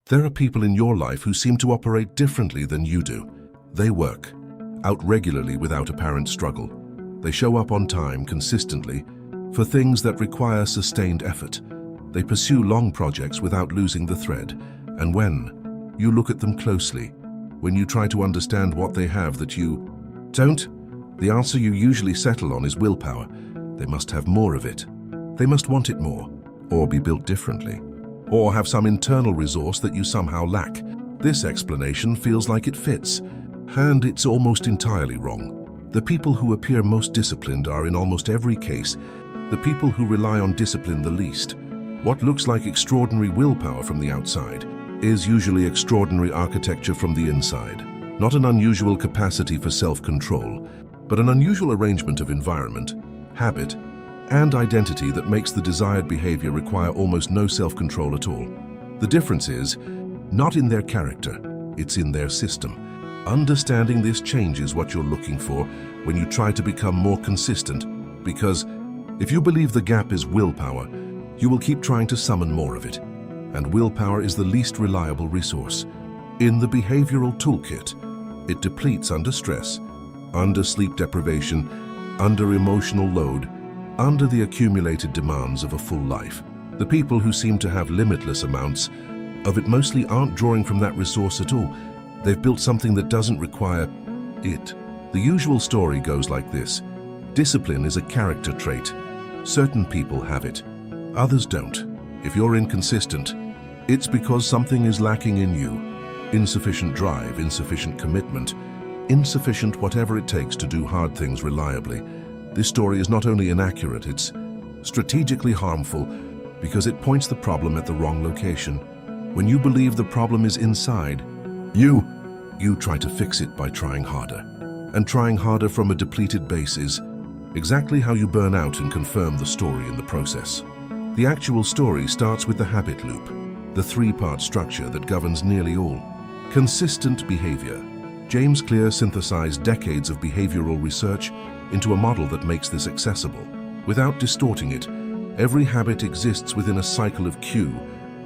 There are people in your life who seem to operate differently than you do. They work out regularly without apparent struggle. They show up on time consistently for things that require sustained effort. They pursue long projects without losing the thread. And when you look at them closely, when you try to understand what they have that you don't, the answer you usually settle on is willpower. They must have more of it. They must want it more, or be built differently, or have some internal resource that you somehow lack. This explanation feels like it fits, and it's almost entirely wrong. The people who appear most disciplined are, in almost every case, the people who rely on discipline the least. What looks like extraordinary willpower from the outside is usually extraordinary architecture from the inside. Not an unusual capacity for self-control, but an unusual arrangement of environment, habit, and identity that makes the desired behavior require almost no self-control at all. The difference is not in their character, it's in their system. Understanding this changes what you're looking for when you try to become more consistent, because if you believe the gap is willpower, you will keep trying to summon more of it. And willpower is the least reliable resource. In the behavioral toolkit, it depletes under stress, under sleep deprivation, under emotional load, under the accumulated demands of a full life. The people who seem to have limitless amounts of it mostly aren't drawing from that resource at all. They've built something that doesn't require it. The usual story goes like this. Discipline is a character trait. Certain people have it, others don't. If you're inconsistent, it's because something is lacking in you. Insufficient drive, insufficient commitment, insufficient whatever it takes to do hard things reliably. This story is not only inaccurate, it's strategically harmful because it points the problem at the wrong location. When you believe the problem is inside, you try to fix it by trying harder. And trying harder from a depleted base is exactly how you burn out and confirm the story in the process. The actual story starts with the habit loop, the three-part structure that governs nearly all. Consistent behavior. James Clear synthesized decades of behavioral research into a model that makes this accessible. Without distorting it, every habit exists within a cycle of cue,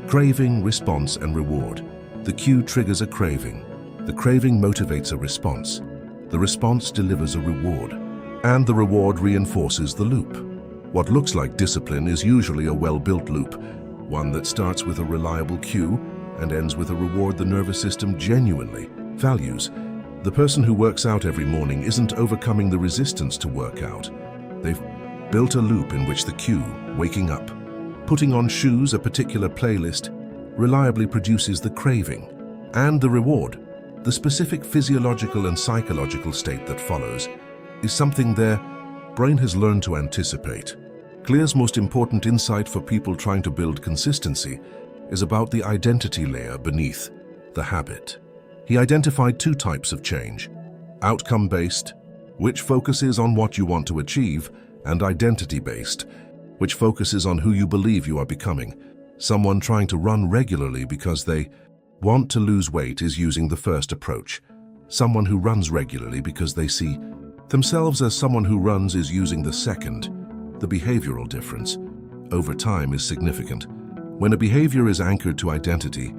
craving, response, and reward. The cue triggers a craving. The craving motivates a response. The response delivers a reward. And the reward reinforces the loop. What looks like discipline is usually a well-built loop, one that starts with a reliable cue and ends with a reward the nervous system genuinely values. The person who works out every morning isn't overcoming the resistance to work out. They've built a loop in which the cue, waking up, putting on shoes, a particular playlist, reliably produces the craving and the reward. The specific physiological and psychological state that follows is something their brain has learned to anticipate. Clear's most important insight for people trying to build consistency is about the identity layer beneath the habit. He identified two types of change: outcome-based, which focuses on what you want to achieve, and identity-based, which focuses on who you believe you are becoming. Someone trying to run regularly because they want to lose weight is using the first approach. Someone who runs regularly because they see themselves as someone who runs is using the second. The behavioral difference over time is significant. When a behavior is anchored to identity,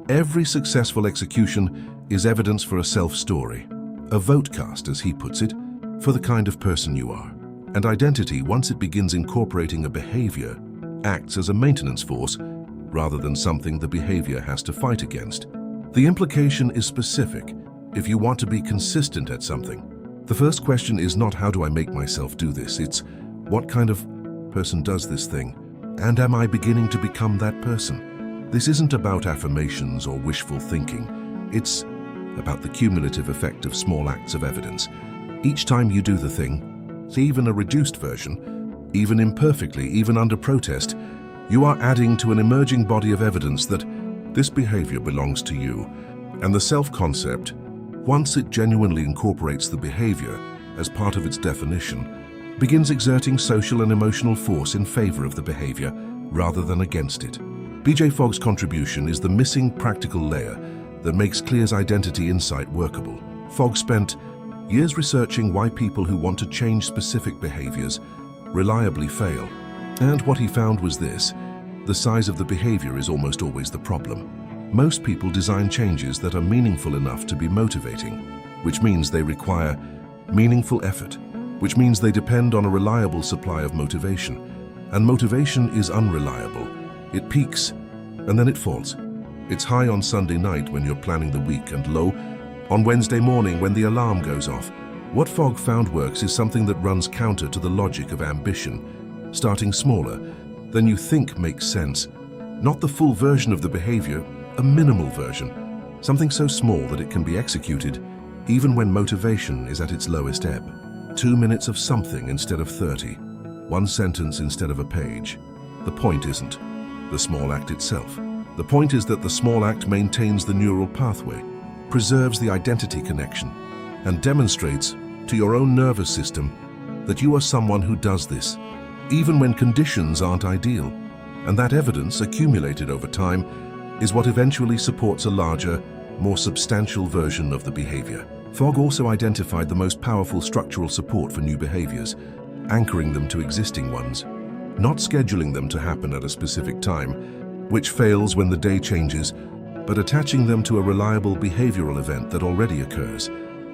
every successful execution is evidence for a self-story, a vote cast, as he puts it, for the kind of person you are. And identity, once it begins incorporating a behavior, acts as a maintenance force rather than something the behavior has to fight against. The implication is specific. If you want to be consistent at something, the first question is not how do I make myself do this, it's what kind of person does this thing, and am I beginning to become that person? This isn't about affirmations or wishful thinking. It's about the cumulative effect of small acts of evidence. Each time you do the thing, even a reduced version, even imperfectly, even under protest, you are adding to an emerging body of evidence that this behavior belongs to you. And the self-concept, once it genuinely incorporates the behavior as part of its definition, begins exerting social and emotional force in favor of the behavior rather than against it. B.J. Fogg's contribution is the missing practical layer that makes Clear's identity insight workable. Fogg spent years researching why people who want to change specific behaviors reliably fail. And what he found was this: the size of the behavior is almost always the problem. Most people design changes that are meaningful enough to be motivating, which means they require meaningful effort, which means they depend on a reliable supply of motivation. And motivation is unreliable. It peaks, and then it falls. It's high on Sunday night when you're planning the week, and low on Wednesday morning when the alarm goes off. What Fogg found works is something that runs counter to the logic of ambition, starting smaller than you think makes sense. Not the full version of the behavior, a minimal version, something so small that it can be executed even when motivation is at its lowest ebb. 2 minutes of something instead of 30, one sentence instead of a page. The point isn't the small act itself. The point is that the small act maintains the neural pathway, preserves the identity connection, and demonstrates to your own nervous system that you are someone who does this, even when conditions aren't ideal. And that evidence, accumulated over time, is what eventually supports a larger, more substantial version of the behavior. Fogg also identified the most powerful structural support for new behaviors, anchoring them to existing ones, not scheduling them to happen at a specific time, which fails when the day changes, but attaching them to a reliable behavioral event that already occurs.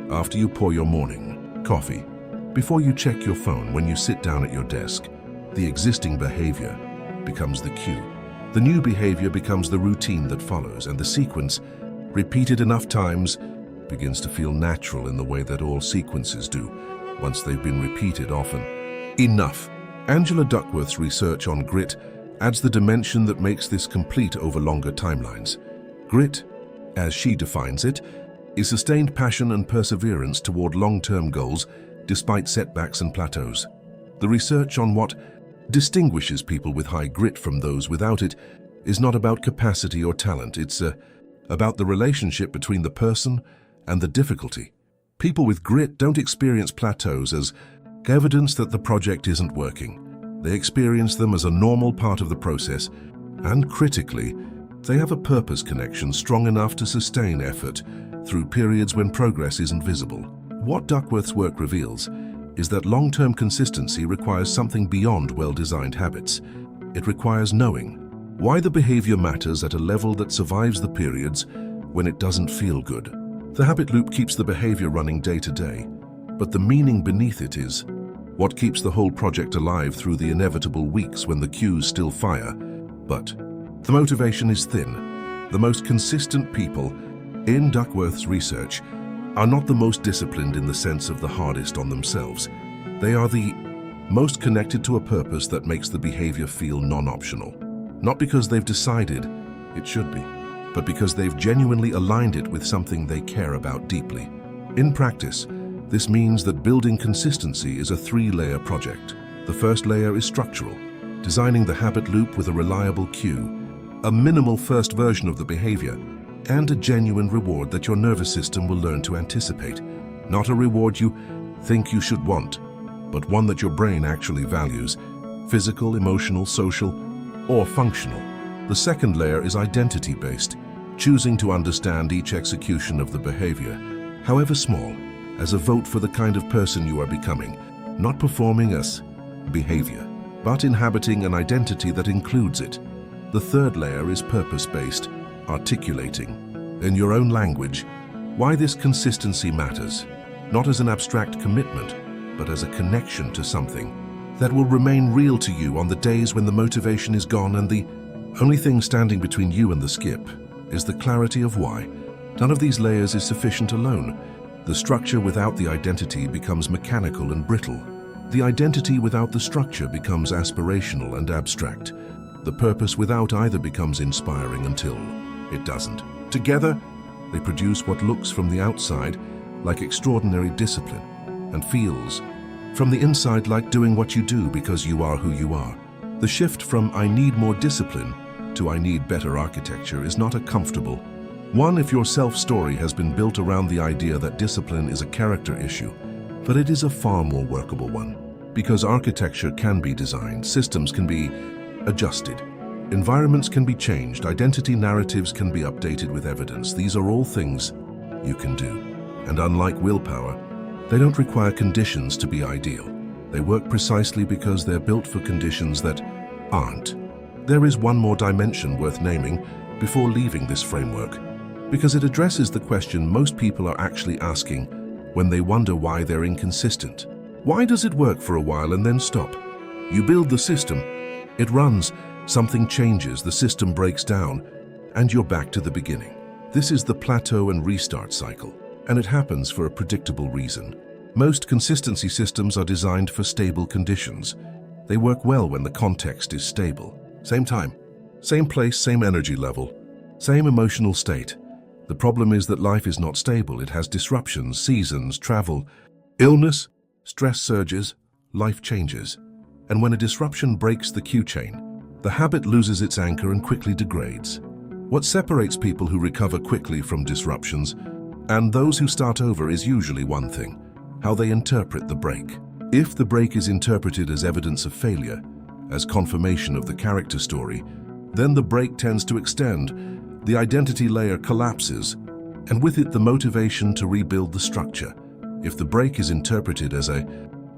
After you pour your morning coffee, before you check your phone, when you sit down at your desk, the existing behavior becomes the cue. The new behavior becomes the routine that follows, and the sequence, repeated enough times, begins to feel natural in the way that all sequences do, once they've been repeated often enough. Angela Duckworth's research on grit adds the dimension that makes this complete over longer timelines. Grit, as she defines it, is sustained passion and perseverance toward long-term goals despite setbacks and plateaus. The research on what distinguishes people with high grit from those without it is not about capacity or talent. It's about the relationship between the person and the difficulty. People with grit don't experience plateaus as evidence that the project isn't working. They experience them as a normal part of the process, and critically, they have a purpose connection strong enough to sustain effort through periods when progress isn't visible. What Duckworth's work reveals is that long-term consistency requires something beyond well-designed habits. It requires knowing why the behavior matters at a level that survives the periods when it doesn't feel good. The habit loop keeps the behavior running day to day, but the meaning beneath it is what keeps the whole project alive through the inevitable weeks when the cues still fire, but the motivation is thin. The most consistent people, in Duckworth's research, are not the most disciplined in the sense of the hardest on themselves. They are the most connected to a purpose that makes the behavior feel non-optional. Not because they've decided it should be, but because they've genuinely aligned it with something they care about deeply. In practice, this means that building consistency is a 3-layer project. The first layer is structural, designing the habit loop with a reliable cue, a minimal first version of the behavior, and a genuine reward that your nervous system will learn to anticipate. Not a reward you think you should want, but one that your brain actually values, physical, emotional, social, or functional. The second layer is identity-based, choosing to understand each execution of the behavior, however small, as a vote for the kind of person you are becoming, not performing as behavior, but inhabiting an identity that includes it. The third layer is purpose-based, articulating, in your own language, why this consistency matters, not as an abstract commitment, but as a connection to something that will remain real to you on the days when the motivation is gone and the only thing standing between you and the skip is the clarity of why. None of these layers is sufficient alone. The structure without the identity becomes mechanical and brittle. The identity without the structure becomes aspirational and abstract. The purpose without either becomes inspiring until it doesn't. Together, they produce what looks from the outside like extraordinary discipline and feels from the inside like doing what you do because you are who you are. The shift from "I need more discipline" to "I need better architecture" is not a comfortable one if your self-story has been built around the idea that discipline is a character issue, but it is a far more workable one. Because architecture can be designed, systems can be adjusted, environments can be changed, identity narratives can be updated with evidence. These are all things you can do. And unlike willpower, they don't require conditions to be ideal. They work precisely because they're built for conditions that aren't. There is one more dimension worth naming: before leaving this framework, because it addresses the question most people are actually asking when they wonder why they're inconsistent. Why does it work for a while and then stop? You build the system, it runs, something changes, the system breaks down, and you're back to the beginning. This is the plateau and restart cycle, and it happens for a predictable reason. Most consistency systems are designed for stable conditions. They work well when the context is stable. Same time, same place, same energy level, same emotional state. The problem is that life is not stable. It has disruptions, seasons, travel, illness, stress surges, life changes. And when a disruption breaks the cue chain, the habit loses its anchor and quickly degrades. What separates people who recover quickly from disruptions and those who start over is usually one thing: how they interpret the break. If the break is interpreted as evidence of failure, as confirmation of the character story, then the break tends to extend, the identity layer collapses, and with it the motivation to rebuild the structure. If the break is interpreted as a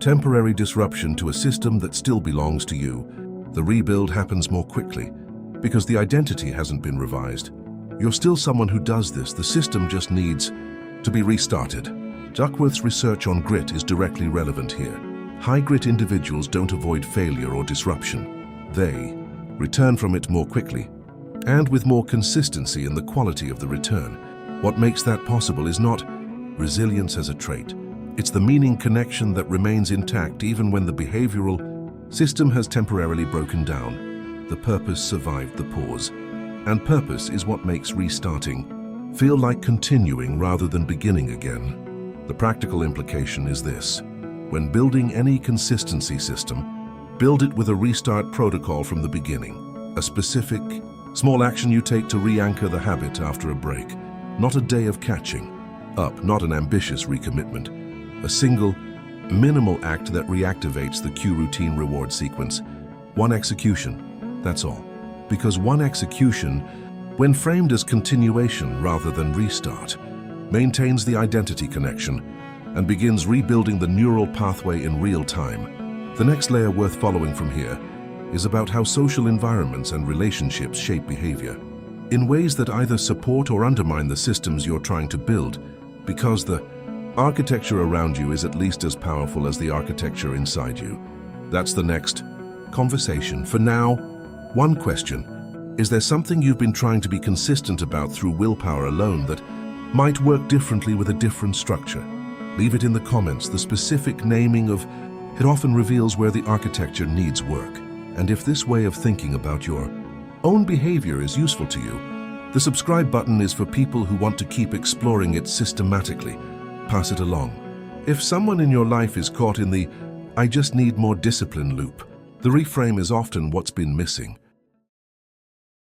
temporary disruption to a system that still belongs to you, the rebuild happens more quickly, because the identity hasn't been revised. You're still someone who does this, the system just needs to be restarted. Duckworth's research on grit is directly relevant here. High-grit individuals don't avoid failure or disruption. They return from it more quickly, and with more consistency in the quality of the return. What makes that possible is not resilience as a trait. It's the meaning connection that remains intact even when the behavioral system has temporarily broken down. The purpose survived the pause. And purpose is what makes restarting feel like continuing rather than beginning again. The practical implication is this: when building any consistency system, build it with a restart protocol from the beginning. A specific, small action you take to re-anchor the habit after a break. Not a day of catching up, not an ambitious recommitment. A single, minimal act that reactivates the cue routine reward sequence. One execution, that's all. Because one execution, when framed as continuation rather than restart, maintains the identity connection and begins rebuilding the neural pathway in real time. The next layer worth following from here is about how social environments and relationships shape behavior in ways that either support or undermine the systems you're trying to build, because the architecture around you is at least as powerful as the architecture inside you. That's the next conversation. For now, one question: is there something you've been trying to be consistent about through willpower alone that might work differently with a different structure? Leave it in the comments. The specific naming of it often reveals where the architecture needs work. And if this way of thinking about your own behavior is useful to you, the subscribe button is for people who want to keep exploring it systematically. Pass it along. If someone in your life is caught in the "I just need more discipline" loop, the reframe is often what's been missing.